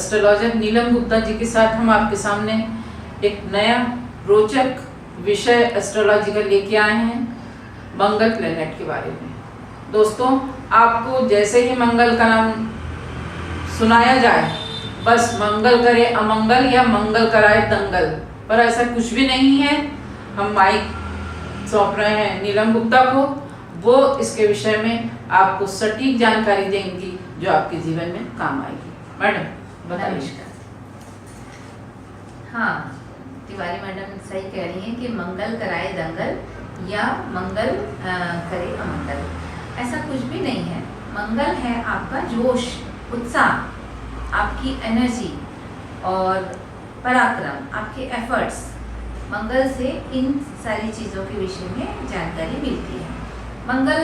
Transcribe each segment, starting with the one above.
Astrologer नीलम गुप्ता जी के साथ हम आपके सामने एक नया रोचक विषय एस्ट्रोलॉजी का लेके आए हैं, मंगल प्लेनेट के बारे में। दोस्तों, आपको जैसे ही मंगल का नाम सुनाया जाए बस मंगल करे अमंगल या मंगल कराए दंगल, पर ऐसा कुछ भी नहीं है। हम माइक सौंप रहे हैं नीलम गुप्ता को, वो इसके विषय में आपको सटीक जानकारी देंगी जो आपके जीवन में काम आएगी। मैडम बताइए। हाँ, तिवारी मैडम सही कह रही हैं कि मंगल कराए दंगल या मंगल करे अमंगल, ऐसा कुछ भी नहीं है। मंगल है आपका जोश, उत्साह, आपकी एनर्जी और पराक्रम, आपके एफर्ट्स। मंगल से इन सारी चीज़ों के विषय में जानकारी मिलती है। मंगल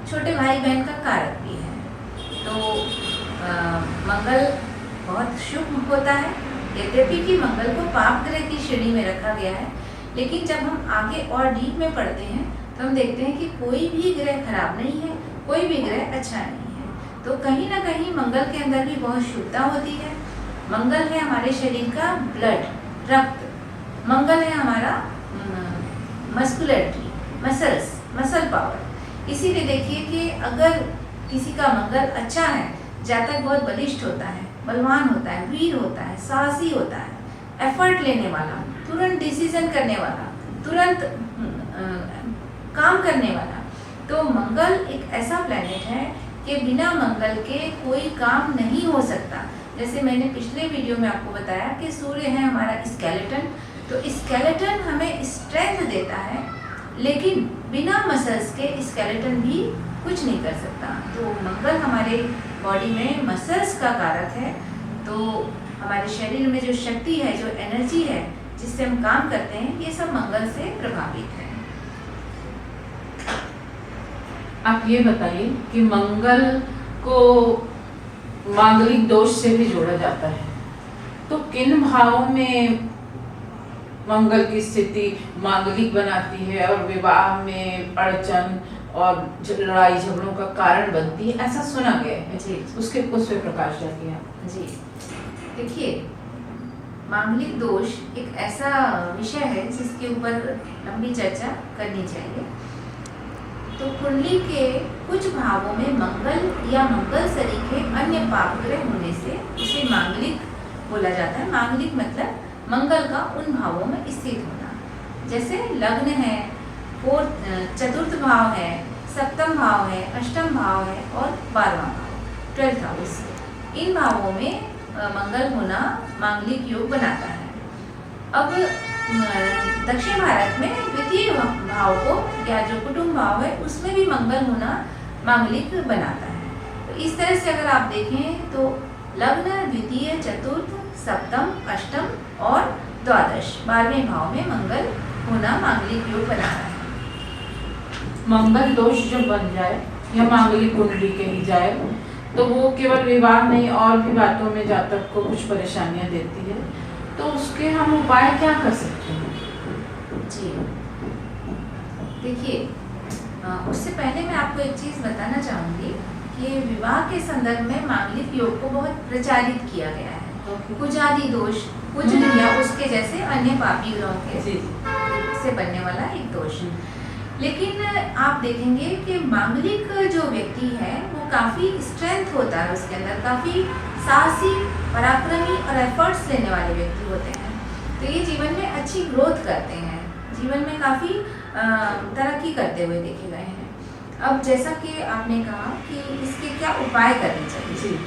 छोटे भाई बहन का कारक भी है, तो मंगल बहुत शुभ होता है। यद्यपि कि मंगल को पाप ग्रह की श्रेणी में रखा गया है, लेकिन जब हम आगे और डीप में पढ़ते हैं तो हम देखते हैं कि कोई भी ग्रह खराब नहीं है, कोई भी ग्रह अच्छा नहीं है। तो कहीं ना कहीं मंगल के अंदर भी बहुत शुद्धता होती है। मंगल है हमारे शरीर का ब्लड, रक्त। मंगल है हमारा मस्कुलरिटी, मसल्स, मसल पावर। इसीलिए देखिए कि अगर किसी का मंगल अच्छा है, जातक बहुत बलिष्ठ होता है, बलवान होता है, वीर होता है, साहसी होता है, एफर्ट लेने वाला, तुरंत डिसीजन करने वाला, तुरंत काम करने वाला। तो मंगल एक ऐसा प्लैनेट है कि बिना मंगल के कोई काम नहीं हो सकता। जैसे मैंने पिछले वीडियो में आपको बताया कि सूर्य है हमारा स्केलेटन, तो स्केलेटन हमें स्ट्रेंथ देता है, लेकिन बिना मसल्स के स्केलेटन भी कुछ नहीं कर सकता। तो मंगल हमारे बॉडी में मसल्स का कारक है, तो हमारे शरीर में जो शक्ति है, जो एनर्जी है, जिससे हम काम करते हैं, ये सब मंगल से प्रभावित है। आप ये बताइए कि मंगल को मांगलिक दोष से भी जोड़ा जाता है, तो किन भावों में मंगल की स्थिति मांगलिक बनाती है और विवाह में अड़चन और लड़ाई झगड़ों का कारण बनती है, ऐसा सुना गया है जी। उस पर प्रकाश डालिए जी। देखिए, मांगलिक दोष एक ऐसा विषय है जिसके ऊपर लंबी चर्चा करनी चाहिए। तो कुंडली के कुछ भावों में मंगल या मंगल सरीखे अन्य पाप ग्रह होने से उसे मांगलिक बोला जाता है। मांगलिक मतलब मंगल का उन भावों में स्थित होना। जैसे लग्न है, चतुर्थ भाव है, सप्तम भाव है, अष्टम भाव है और 12वां भाव, 12th हाउस। इन भावों में मंगल होना मांगलिक योग बनाता है। अब दक्षिण भारत में द्वितीय भाव को या जो कुटुंब भाव है उसमें भी मंगल होना मांगलिक बनाता है। तो इस तरह से अगर आप देखें तो लग्न, द्वितीय, चतुर्थ, सप्तम, अष्टम और द्वादश, 12वें भाव में मंगल होना मांगलिक योग बनाता है। मंगल दोष जब बन जाए या मांगलिक कुंडली कही जाए तो वो केवल विवाह नहीं और भी बातों में जातक को कुछ परेशानियां देती है, तो उसके हम उपाय क्या कर सकते हैं? जी देखिए, उससे पहले मैं आपको एक चीज़ बताना चाहूँगी कि विवाह के संदर्भ में मांगलिक योग को बहुत प्रचारित किया गया है। कुजादि दोष, कुज या उसके जैसे अन्य पापी ग्रहों के से बनने वाला एक दोष। लेकिन आप देखेंगे कि मांगलिक जो व्यक्ति है वो काफ़ी स्ट्रेंथ होता है, उसके अंदर काफ़ी साहसी, पराक्रमी और एफर्ट्स लेने वाले व्यक्ति होते हैं। तो ये जीवन में अच्छी ग्रोथ करते हैं, जीवन में काफ़ी तरक्की करते हुए देखे गए हैं। अब जैसा कि आपने कहा कि इसके क्या उपाय करने चाहिए,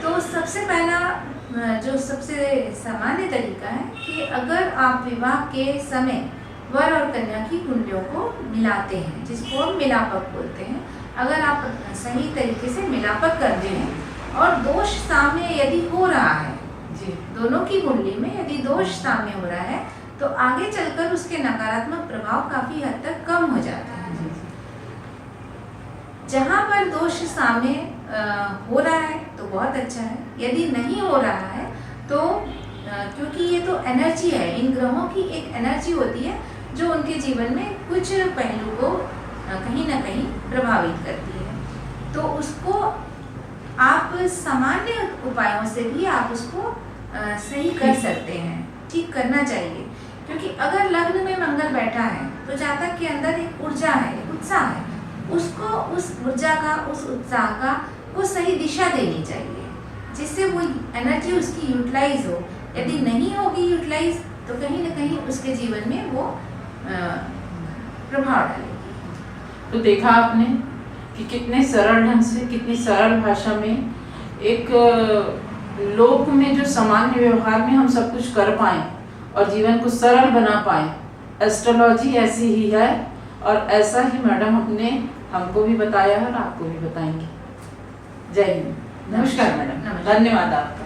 तो सबसे पहला जो सबसे सामान्य तरीका है कि अगर आप विवाह के समय वर और कन्या की कुंडलियों को मिलाते हैं, जिसको हम मिलापक बोलते हैं, अगर आप सही तरीके से मिलापक करते हैं और दोष साम्य यदि हो रहा है जी, दोनों की कुंडली में यदि दोष साम्य हो रहा है तो आगे चलकर उसके नकारात्मक प्रभाव काफी हद तक कम हो जाते हैं। जहाँ पर दोष साम्य हो रहा है तो बहुत अच्छा है, यदि नहीं हो रहा है तो क्योंकि ये तो एनर्जी है, इन ग्रहों की एक एनर्जी होती है जो उनके जीवन में कुछ पहलू को कहीं ना कहीं प्रभावित करती है, तो उसको आप सामान्य उपायों से भी आप उसको सही कर सकते हैं, ठीक करना चाहिए। क्योंकि अगर लग्न में मंगल बैठा है तो जातक के अंदर एक ऊर्जा है, एक उत्साह है, उसको उस ऊर्जा का, उस उत्साह का वो सही दिशा देनी चाहिए, जिससे वो एनर्जी उसकी यूटिलाइज हो। यदि नहीं होगी यूटिलाइज तो कहीं न कहीं उसके जीवन में वो प्रभाव डालेगी। तो देखा आपने कि कितने सरल ढंग से, कितनी सरल भाषा में एक लोक में जो सामान्य व्यवहार में हम सब कुछ कर पाएं और जीवन को सरल बना पाएं, एस्ट्रोलॉजी ऐसी ही है। और ऐसा ही मैडम हमको भी बताया है और आपको भी बताएंगे। जय हिंद। नमस्कार मैडम, धन्यवाद आपका।